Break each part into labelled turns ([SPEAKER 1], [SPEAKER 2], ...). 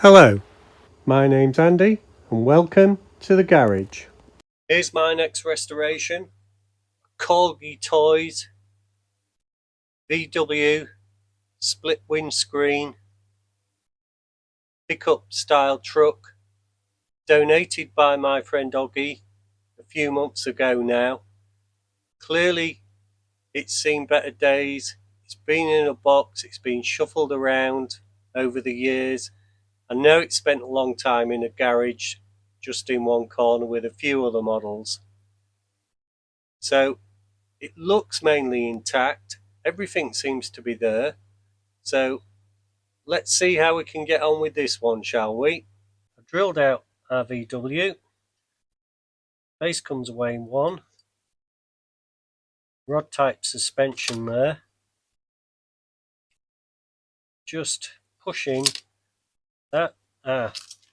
[SPEAKER 1] Hello, my name's Andy and welcome to the garage. Here's my next restoration. Corgi Toys VW split windscreen pickup style truck, donated by my friend Oggy a few months ago now. Clearly it's seen better days. It's been in a box, it's been shuffled around over the years. I know it spent a long time in a garage just in one corner with a few other models. So it looks mainly intact. Everything seems to be there. So let's see how we can get on with this one, shall we? I've drilled out our VW. Base comes away in one. Rod type suspension there. Just pushing that.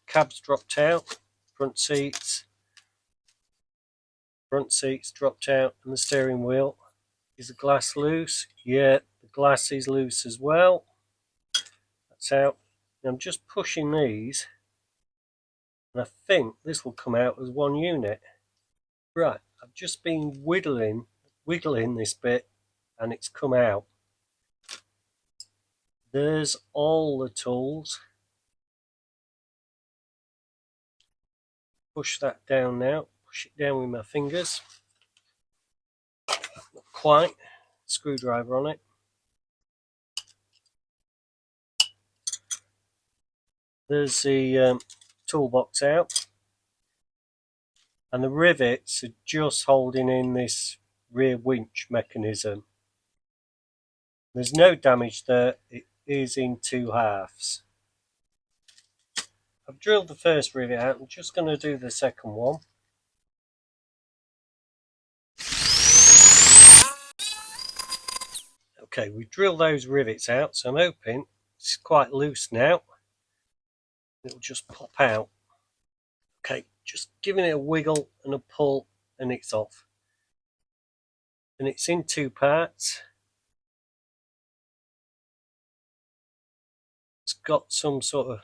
[SPEAKER 1] Cab's dropped out. Front seats dropped out, and the steering wheel. Is the glass loose? Yeah, the glass is loose as well. That's out. I'm just pushing these, and I think this will come out as one unit. Right, I've just been wiggling this bit, and it's come out. There's all the tools. Push that down now. Push it down with my fingers. Not quite. Screwdriver on it. There's the toolbox out. And the rivets are just holding in this rear winch mechanism. There's no damage there. It is in two halves. I've drilled the first rivet out. I'm just going to do the second one. Okay, we drilled those rivets out, so I'm hoping it's quite loose now. It'll just pop out. Okay, just giving it a wiggle and a pull, and it's off. And it's in two parts. It's got some sort of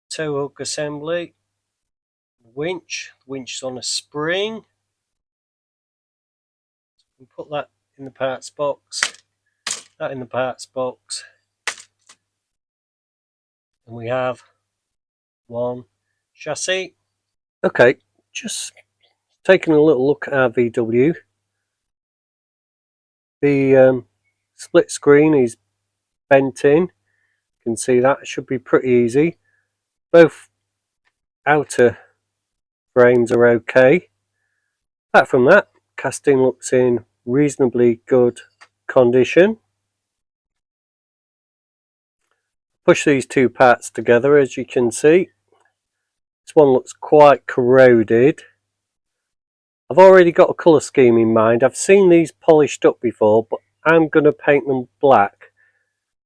[SPEAKER 1] tow hook assembly. Winch. The winch is on a spring. We put that in the parts box. That in the parts box. And we have one chassis. Okay, just taking a little look at our VW. The split screen is bent in. You can see that. It should be pretty easy. Both outer frames are okay. Apart from that, casting looks in reasonably good condition. Push these two parts together, as you can see. This one looks quite corroded. I've already got a colour scheme in mind. I've seen these polished up before, but I'm going to paint them black.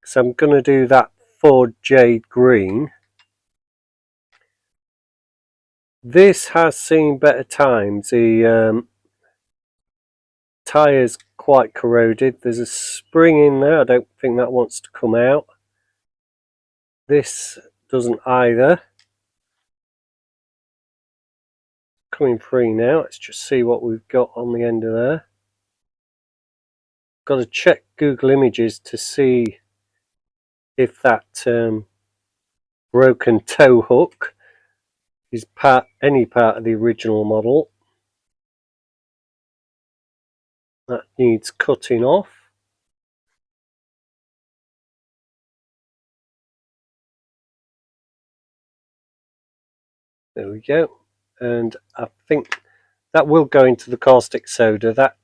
[SPEAKER 1] So I'm going to do that Ford Jade Green. This has seen better times. The tyre's quite corroded. There's a spring in there. I don't think that wants to come out. This doesn't either. Coming free now. Let's just see what we've got on the end of there. Got to check Google Images to see if that broken tow hook is any part of the original model. That needs cutting off. There we go. And I think that will go into the caustic soda. That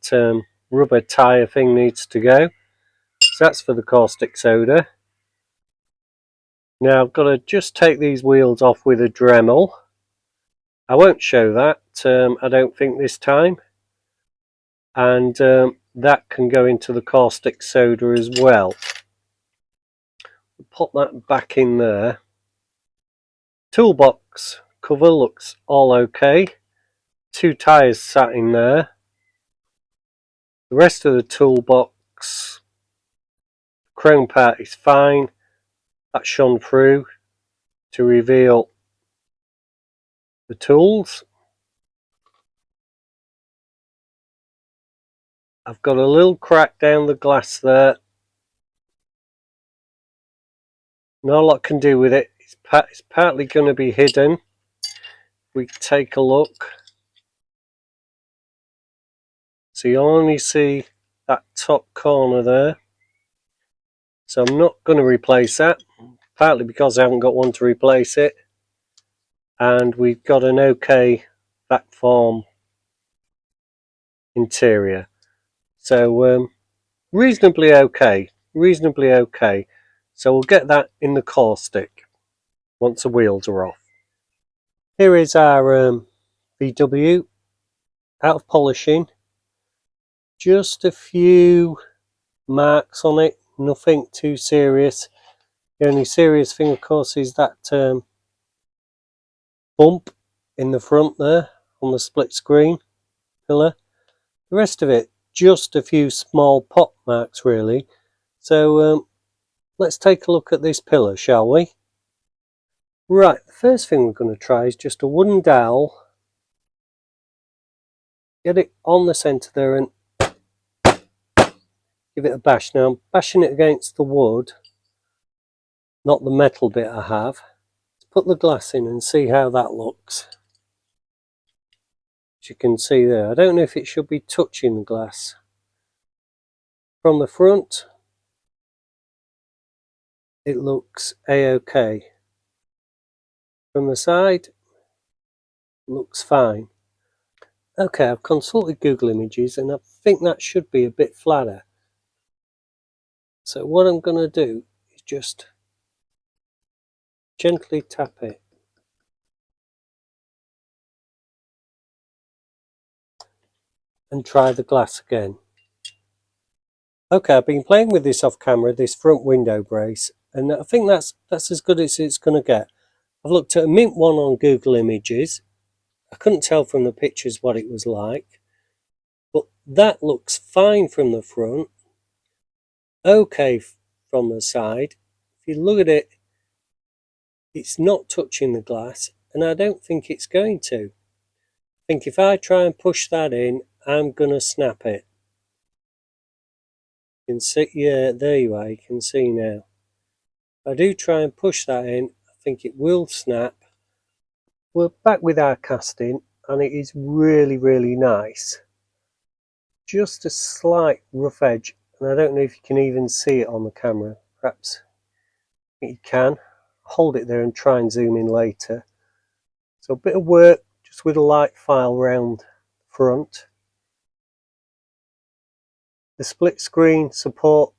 [SPEAKER 1] rubber tyre thing needs to go. So that's for the caustic soda. Now I've got to just take these wheels off with a Dremel. I won't show that, I don't think this time. And that can go into the caustic soda as well. Pop that back in there. Toolbox cover looks all okay. Two tyres sat in there. The rest of the toolbox, chrome part is fine. That shone through. to reveal the tools. I've got a little crack down the glass there. Not a lot can do with it. It's partly going to be hidden. We take a look. So you only see that top corner there. So I'm not going to replace that, partly because I haven't got one to replace it. And we've got an okay back form interior. So reasonably okay. So we'll get that in the caustic once the wheels are off. Here is our VW out of polishing. Just a few marks on it, nothing too serious. The only serious thing, of course, is that bump in the front there on the split screen pillar. The rest of it, just a few small pot marks really. So let's take a look at this pillar, shall we? Right, the first thing we're going to try is just a wooden dowel. Get it on the centre there and give it a bash. Now I'm bashing it against the wood, not the metal bit I have. Let's put the glass in and see how that looks. As you can see there, I don't know if it should be touching the glass. From the front, it looks a-okay. From the side, looks fine. Okay, I've consulted Google Images and I think that should be a bit flatter. So what I'm going to do is just gently tap it. And try the glass again. Okay, I've been playing with this off camera, this front window brace, and I think that's as good as it's going to get. I've looked at a mint one on Google Images. I couldn't tell from the pictures what it was like, but that looks fine from the front, okay from the side. If you look at it, it's not touching the glass, and I don't think it's going to. I think if I try and push that in, I'm going to snap it. You can see, yeah, there you are, you can see now. If I do try and push that in, I think it will snap. We're back with our casting, and it is really, really nice. Just a slight rough edge, and I don't know if you can even see it on the camera. Perhaps you can. Hold it there and try and zoom in later. So a bit of work just with a light file round front. The split screen support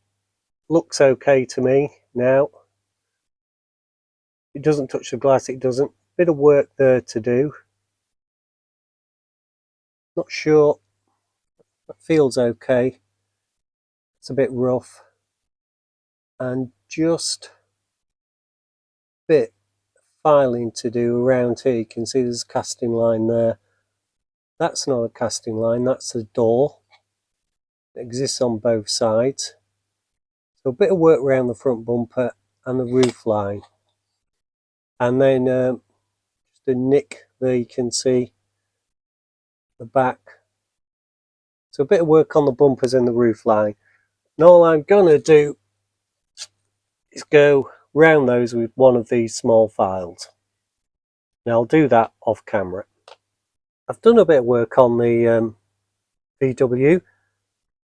[SPEAKER 1] looks okay to me now. It doesn't touch the glass, it doesn't. Bit of work there to do. Not sure. That feels okay. It's a bit rough. And just a bit of filing to do around here. You can see there's a casting line there. That's not a casting line, that's a door. It exists on both sides. So a bit of work around the front bumper and the roof line. And then just a nick there, you can see the back. So a bit of work on the bumpers and the roof line. And all I'm going to do is go round those with one of these small files. Now I'll do that off camera. I've done a bit of work on the VW.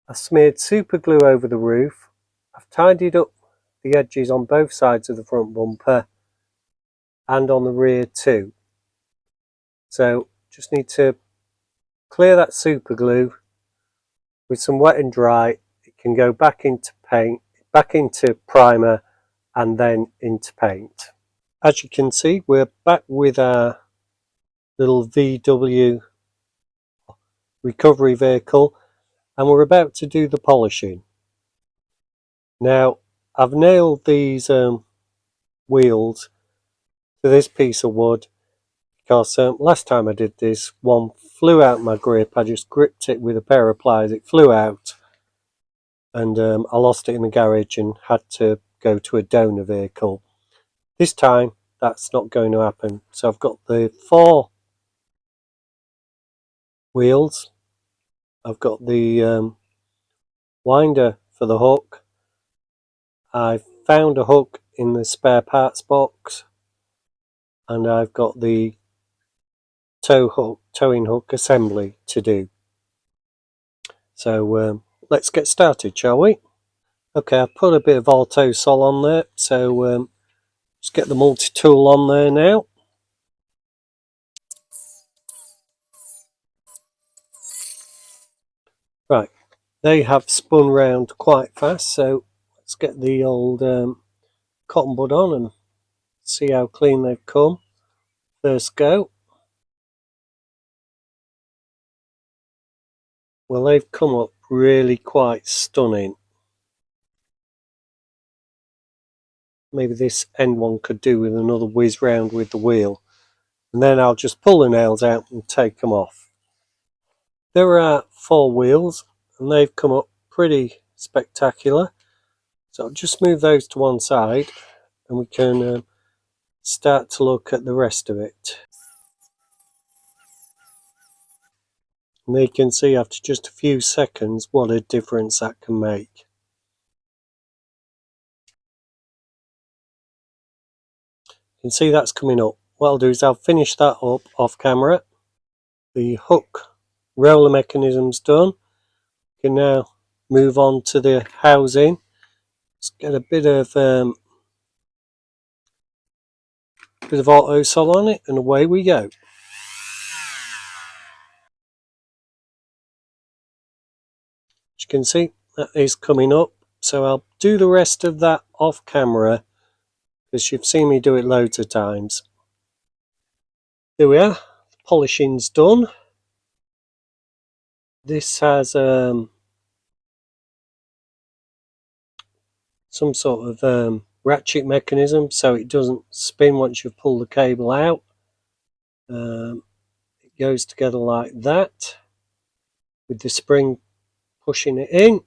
[SPEAKER 1] I smeared super glue over the roof. I've tidied up the edges on both sides of the front bumper and on the rear too. So just need to clear that super glue with some wet and dry. It can go back into paint, back into primer, and then into paint. As you can see, we're back with our little VW recovery vehicle, and we're about to do the polishing. Now I've nailed these wheels to this piece of wood because last time I did this, one flew out my grip. I just gripped it with a pair of pliers, it flew out, and I lost it in the garage and had to go to a donor vehicle. This time that's not going to happen. So I've got the 4 wheels, I've got the winder for the hook, I found a hook in the spare parts box, and I've got the towing hook assembly to do. So let's get started, shall we? Okay, I've put a bit of Auto-Sol on there, so let's get the multi-tool on there now. Right, they have spun round quite fast, so let's get the old cotton bud on and see how clean they've come. First go. Well, they've come up really quite stunning. Maybe this end one could do with another whiz round with the wheel, and then I'll just pull the nails out and take them off. There are 4 wheels and they've come up pretty spectacular, so I'll just move those to one side and we can start to look at the rest of it. And you can see after just a few seconds what a difference that can make. You can see that's coming up. What I'll do is I'll finish that up off camera. The hook roller mechanism's done. You can now move on to the housing. Let's get a bit of Auto-Sol on it and away we go. As you can see, that is coming up, so I'll do the rest of that off camera because you've seen me do it loads of times. There we are, the polishing's done. This has some sort of ratchet mechanism so it doesn't spin once you've pulled the cable out. It goes together like that with the spring pushing it in.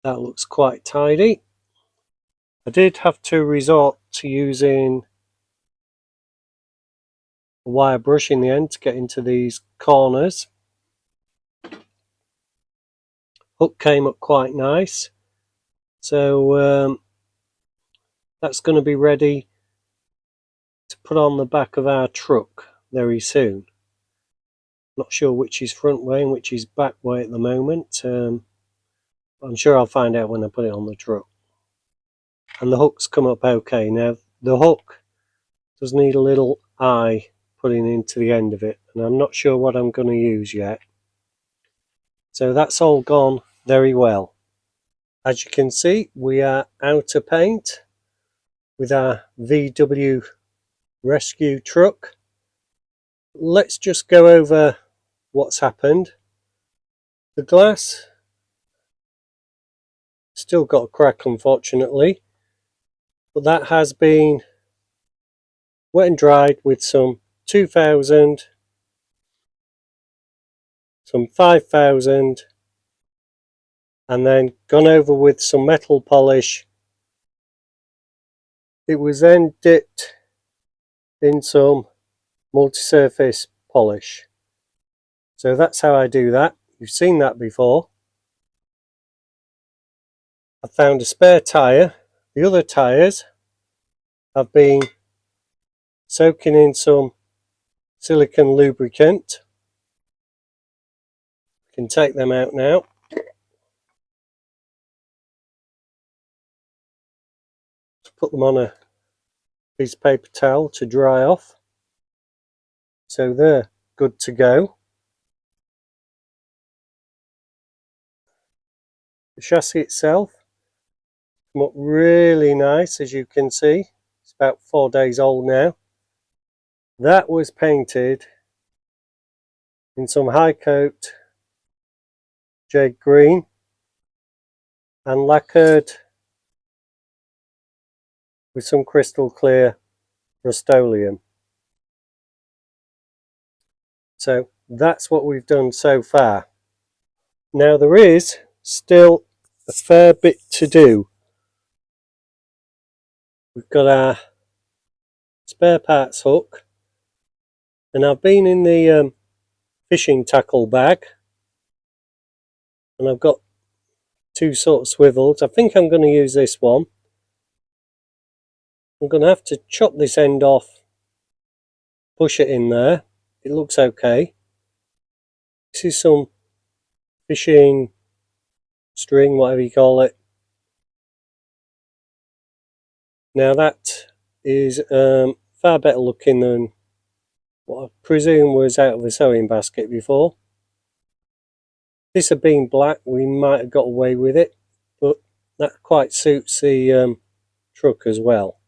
[SPEAKER 1] That looks quite tidy. I did have to resort to using a wire brush in the end to get into these corners. Hook came up quite nice, so that's going to be ready to put on the back of our truck very soon. Not sure which is front way and which is back way at the moment. I'm sure I'll find out when I put it on the truck. And the hook's come up okay. Now the hook does need a little eye putting into the end of it, and I'm not sure what I'm going to use yet. So that's all gone very well. As you can see, we are out of paint with our VW rescue truck. Let's just go over what's happened. The glass still got a crack, unfortunately, but that has been wet and dried with some 2000, some 5000, and then gone over with some metal polish. It was then dipped in some multi-surface polish. So that's how I do that. You've seen that before. I found a spare tyre. The other tyres have been soaking in some silicone lubricant. You can take them out now. Put them on a piece of paper towel to dry off. So they're good to go. The chassis itself come up really nice, as you can see. It's about 4 days old now. That was painted in some high coat Jade Green and lacquered with some crystal clear Rust-Oleum. So that's what we've done so far. Now there is still a fair bit to do. We've got our spare parts hook, and I've been in the fishing tackle bag, and I've got two sort of swivels. I think I'm going to use this one. I'm going to have to chop this end off, push it in there. It looks okay. This is some fishing string, whatever you call it. Now that is far better looking than what I presume was out of a sewing basket before. This had been black, we might have got away with it, but that quite suits the truck as well.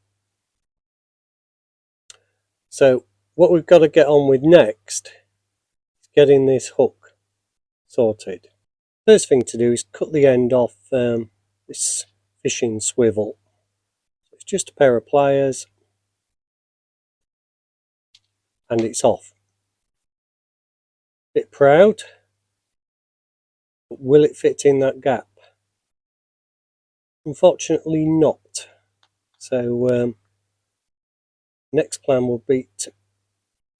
[SPEAKER 1] So what we've got to get on with next is getting this hook sorted. First thing to do is cut the end off this fishing swivel. It's just a pair of pliers and it's off. Bit proud, but will it fit in that gap? Unfortunately not. So next plan will be to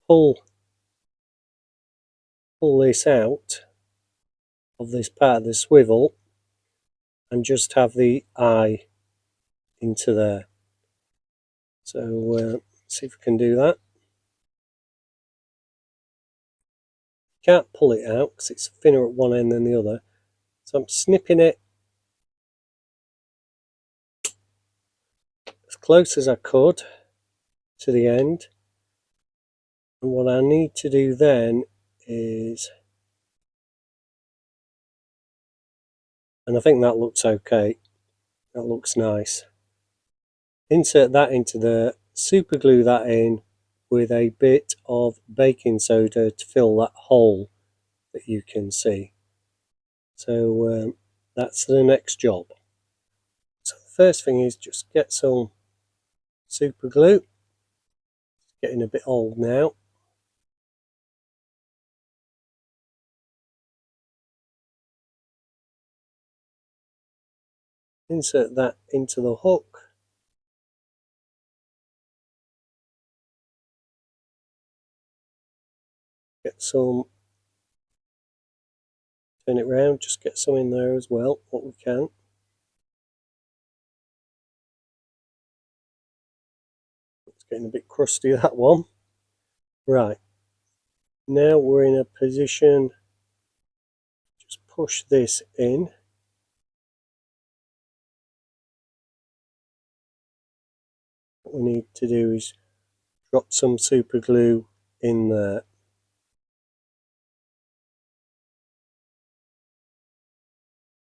[SPEAKER 1] pull this out of this part of the swivel and just have the eye into there. So see if we can do that. Can't pull it out because it's thinner at one end than the other, so I'm snipping it as close as I could to the end, and what I need to do then is, and I think that looks okay, that looks nice, insert that into there, super glue that in with a bit of baking soda to fill that hole that you can see. So that's the next job. So the first thing is just get some super glue. It's getting a bit old now. Insert that into the hook. Get some, turn it round, just get some in there as well, what we can. It's getting a bit crusty, that one. Right, now we're in a position, just push this in. What we need to do is drop some super glue in there.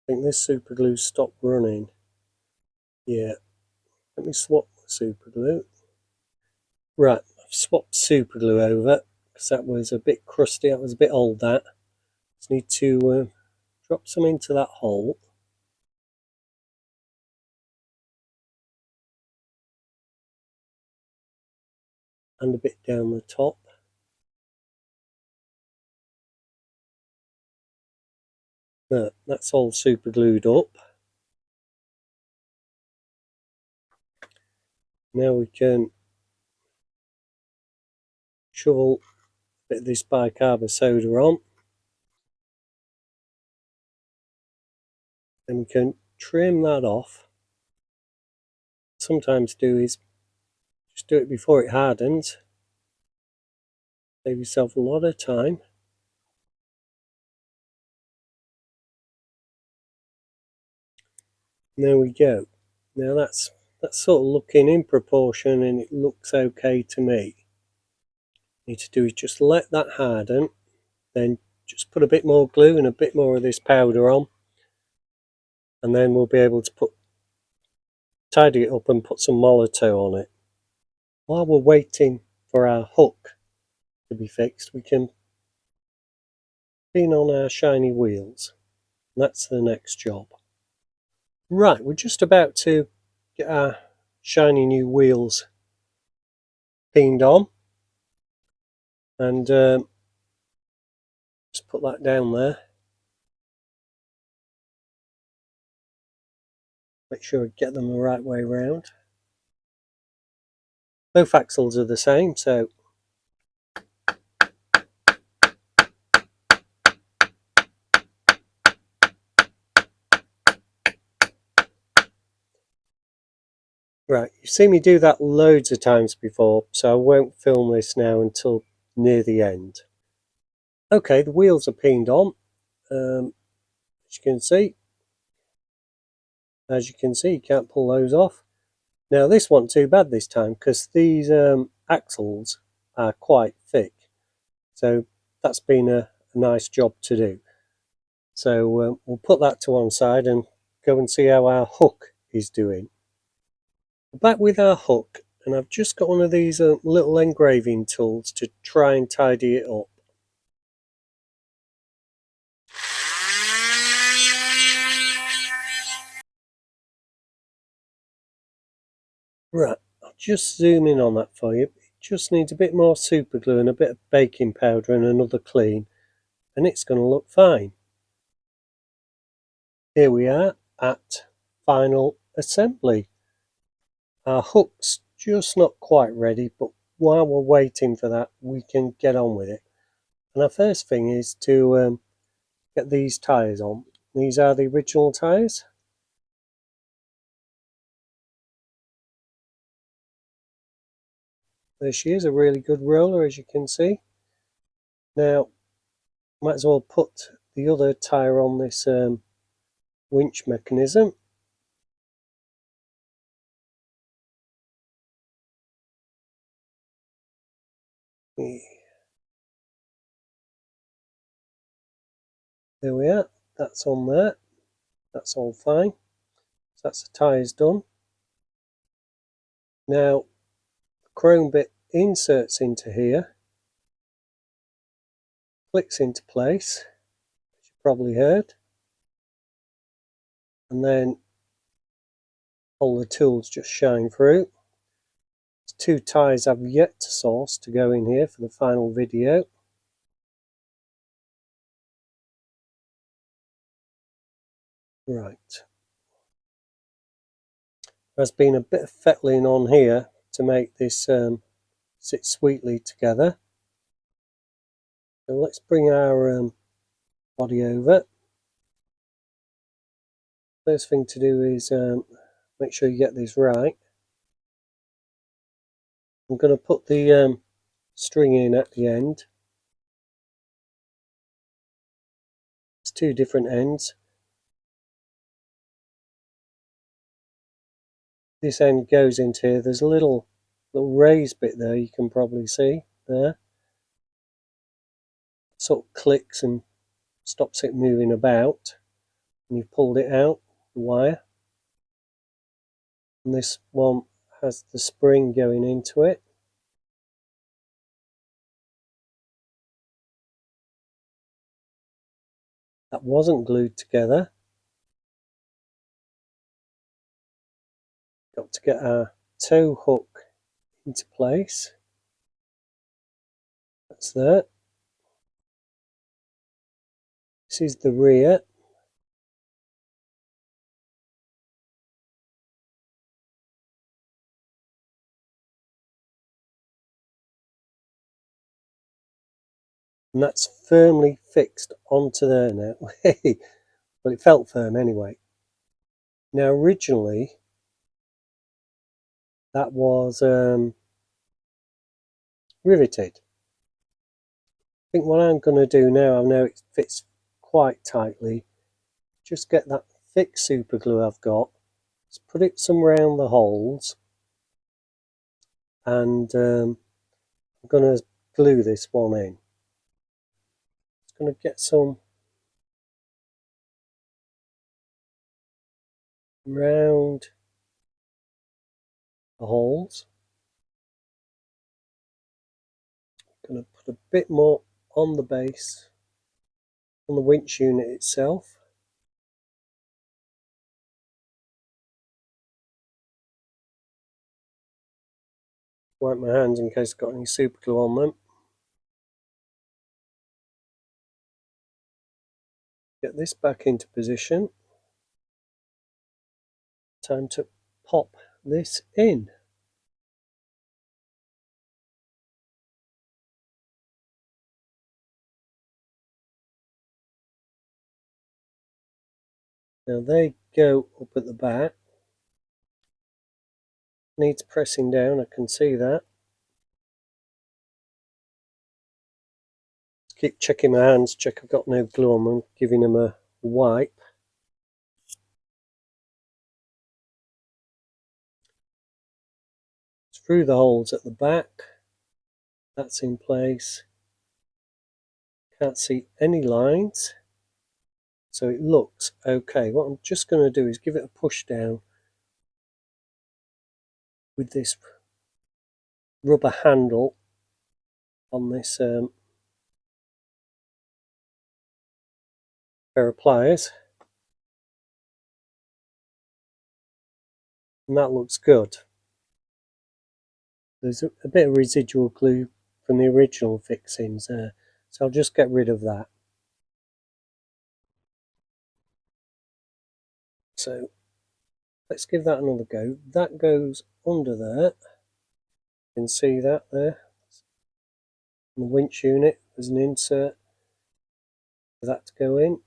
[SPEAKER 1] I think this super glue stopped running. Yeah, let me swap the super glue. Right, I've swapped super glue over because that was a bit crusty, that was a bit old, that. Just need to drop some into that hole. And a bit down the top. There, that's all super glued up. Now we can shovel a bit of this bicarb soda on. And we can trim that off. Sometimes do is just do it before it hardens. Save yourself a lot of time. There we go. Now that's sort of looking in proportion and it looks okay to me. Need to do is just let that harden, then just put a bit more glue and a bit more of this powder on, and then we'll be able to tidy it up and put some Molotow on it. While we're waiting for our hook to be fixed, we can clean on our shiny wheels. That's the next job. Right, we're just about to get our shiny new wheels cleaned on, and just put that down there. Make sure I get them the right way around. Both axles are the same, so right, you've seen me do that loads of times before, so I won't film this now until near the end. Okay, the wheels are peened on, as you can see. You can't pull those off. Now this wasn't too bad this time, because these axles are quite thick, so that's been a nice job to do. So we'll put that to one side and go and see how our hook is doing. Back with our hook, and I've just got one of these little engraving tools to try and tidy it up. Right, I'll just zoom in on that for you. It just needs a bit more super glue and a bit of baking powder and another clean, and it's going to look fine. Here we are at final assembly. Our hook's just not quite ready, but while we're waiting for that, we can get on with it. And our first thing is to get these tyres on. These are the original tyres. There she is, a really good roller, as you can see. Now, might as well put the other tyre on this winch mechanism. There we are, that's on there. That's all fine. So that's the tyres done. Now, the chrome bit inserts into here, clicks into place, as you probably heard, and then all the tools just shine through. There's 2 tyres I've yet to source to go in here for the final video. Right. There's been a bit of fettling on here to make this sit sweetly together. So let's bring our body over. First thing to do is make sure you get this right. I'm going to put the string in at the end. It's 2 different ends. This end goes into here. There's a little raised bit there, you can probably see there. Sort of clicks and stops it moving about. And you've pulled it out, the wire. And this one has the spring going into it. That wasn't glued together. Got to get our tow hook into place. That's there. This is the rear. And that's firmly fixed onto there now. Well, it felt firm anyway. Now originally that was riveted. I think what I'm going to do now, I know it fits quite tightly, just get that thick super glue I've got, just put it somewhere around the holes, and I'm going to glue this one in. Just going to get some round the holes. Going to put a bit more on the base, on the winch unit itself. Wipe my hands in case I've got any super glue on them. Get this back into position. Time to pop this in. Now they go up at the back. Needs pressing down, I can see that. Keep checking my hands, check I've got no glue on them, giving them a wipe. Through the holes at the back. That's in place. Can't see any lines. So it looks okay. What I'm just going to do is give it a push down with this rubber handle on this pair of pliers. And that looks good. There's a bit of residual glue from the original fixings there. So I'll just get rid of that. So let's give that another go. That goes under there. You can see that there. On the winch unit, there's an insert for that to go in.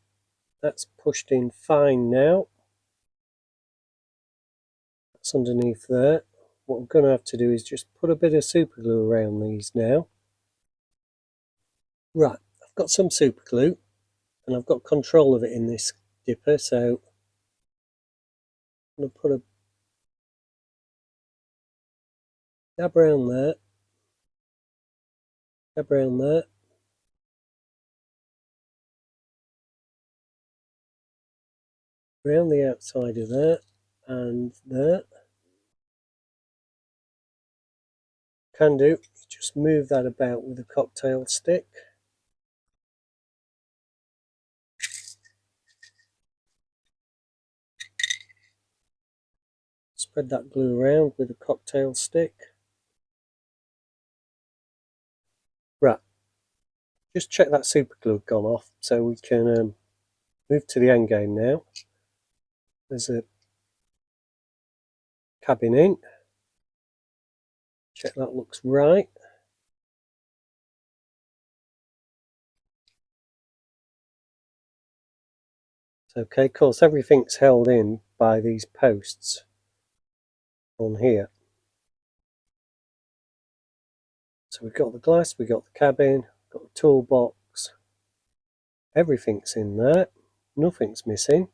[SPEAKER 1] That's pushed in fine now. That's underneath there. What I'm going to have to do is just put a bit of super glue around these now. Right, I've got some super glue and I've got control of it in this dipper, so I'm going to put a dab around there, dab around there, around the outside of there and there. Can do, just move that about with a cocktail stick. Spread that glue around with a cocktail stick. Right, just check that super glue had gone off so we can move to the end game now. There's a cabin in. Check that looks right. Okay, of course everything's held in by these posts on here. So we've got the glass, we've got the cabin, got the toolbox, everything's in there, nothing's missing.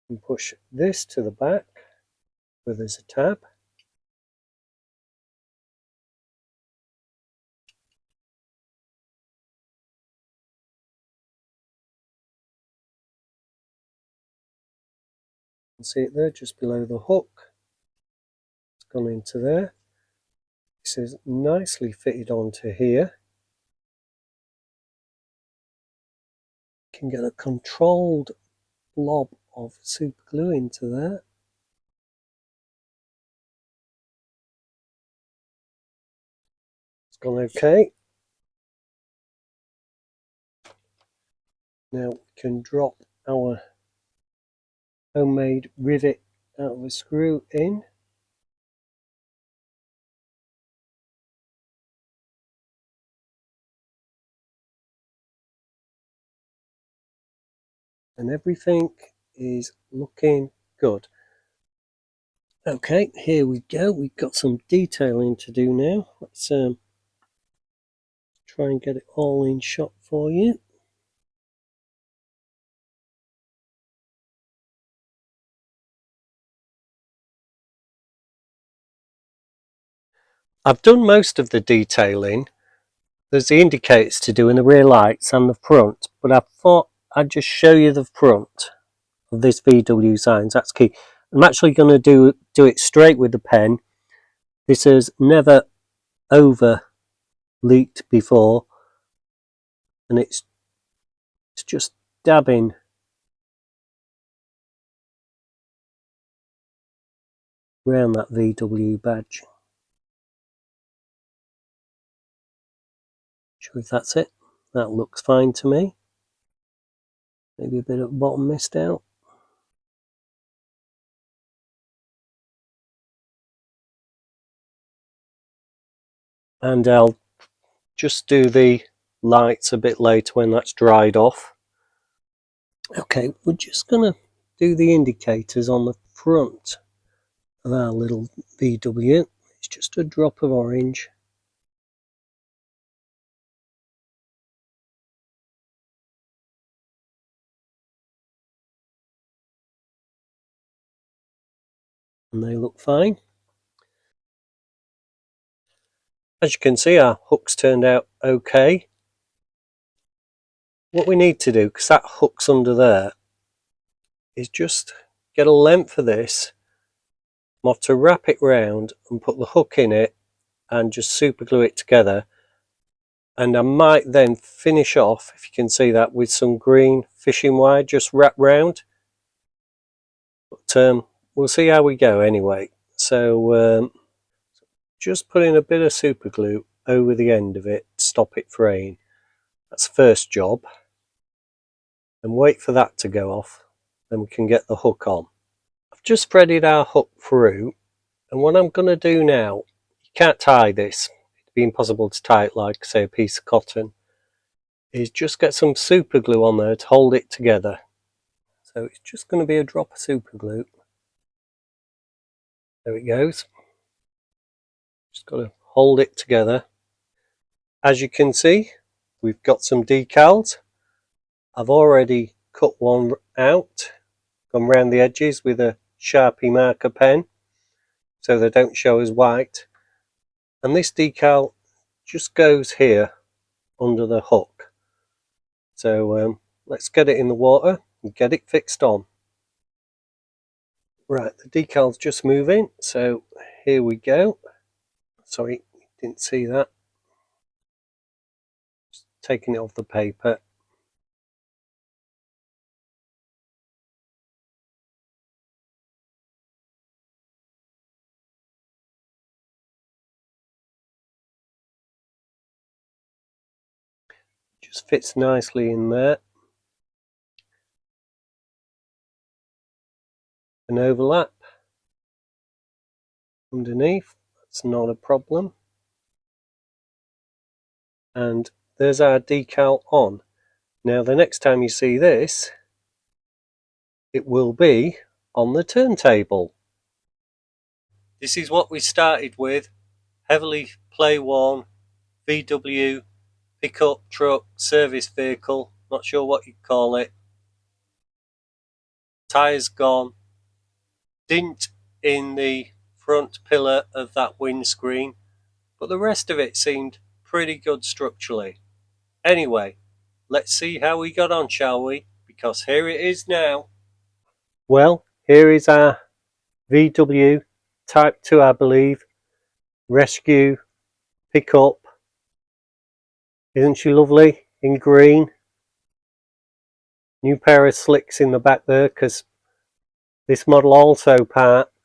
[SPEAKER 1] And push this to the back where there's a tab. You can see it there just below the hook. It's gone into there. This is nicely fitted onto here. You can get a controlled blob of super glue into there. It's gone okay. Now we can drop our homemade rivet out of a screw in. And everything is looking good. Okay, here we go. We've got some detailing to do now. Let's try and get it all in shot for you. I've done most of the detailing. There's the indicators to do in the rear lights and the front, but I thought I'd just show you the front of this VW signs. That's key. I'm actually going to do it straight with the pen. This has never over leaked before, and it's just dabbing around that VW badge. Sure if that's it. That looks fine to me. Maybe a bit at the bottom missed out. And I'll just do the lights a bit later when that's dried off. Okay, we're just going to do the indicators on the front of our little VW. It's just a drop of orange. And they look fine. As you can see, our hooks turned out okay. What we need to do, because that hook's under there, is just get a length of this. I'm off to wrap it round and put the hook in it and just super glue it together. And I might then finish off, if you can see that, with some green fishing wire just wrapped round. But we'll see how we go anyway. So just putting a bit of super glue over the end of it to stop it fraying. That's the first job. And wait for that to go off, then we can get the hook on. I've just threaded our hook through, and what I'm going to do now, you can't tie this, it'd be impossible to tie it like, say, a piece of cotton, is just get some super glue on there to hold it together. So it's just going to be a drop of super glue. There it goes. Just got to hold it together. As you can see, we've got some decals. I've already cut one out, gone round the edges with a Sharpie marker pen so they don't show as white. And this decal just goes here under the hook. So let's get it in the water and get it fixed on. Right, the decal's just moving, so here we go. Sorry, didn't see that. Just taking it off the paper. Just fits nicely in there. An overlap underneath, that's not a problem. And there's our decal on. Now the next time you see this, it will be on the turntable. This is what we started with. Heavily play-worn VW pickup truck service vehicle, not sure what you'd call it. Tyres gone. Dint in the front pillar of that windscreen, but the rest of it seemed pretty good structurally. Anyway, let's see how we got on, shall we? Because here it is now. Well, here is our VW Type 2, I believe, rescue pickup. Isn't she lovely in green? New pair of slicks in the back there, because this model also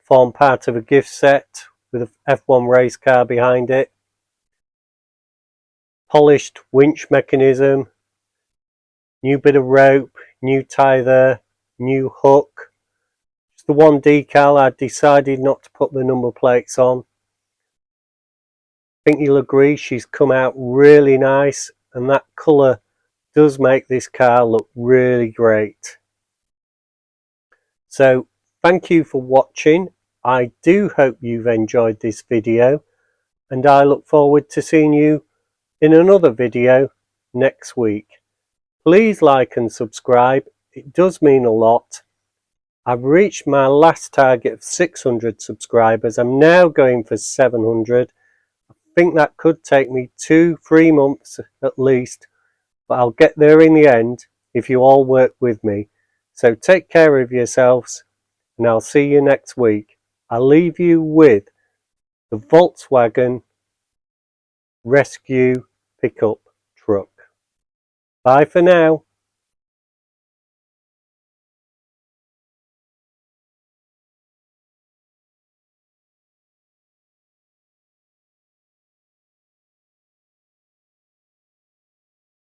[SPEAKER 1] formed part of a gift set with an F1 race car behind it. Polished winch mechanism, new bit of rope, new tyre there, new hook. Just the one decal, I decided not to put the number plates on. I think you'll agree she's come out really nice, and that colour does make this car look really great. So thank you for watching. I do hope you've enjoyed this video, and I look forward to seeing you in another video next week. Please like and subscribe, it does mean a lot. I've reached my last target of 600 subscribers. I'm now going for 700. I think that could take me 2-3 months at least, but I'll get there in the end if you all work with me. So take care of yourselves, and I'll see you next week. I'll leave you with the Volkswagen rescue pickup truck. Bye for now.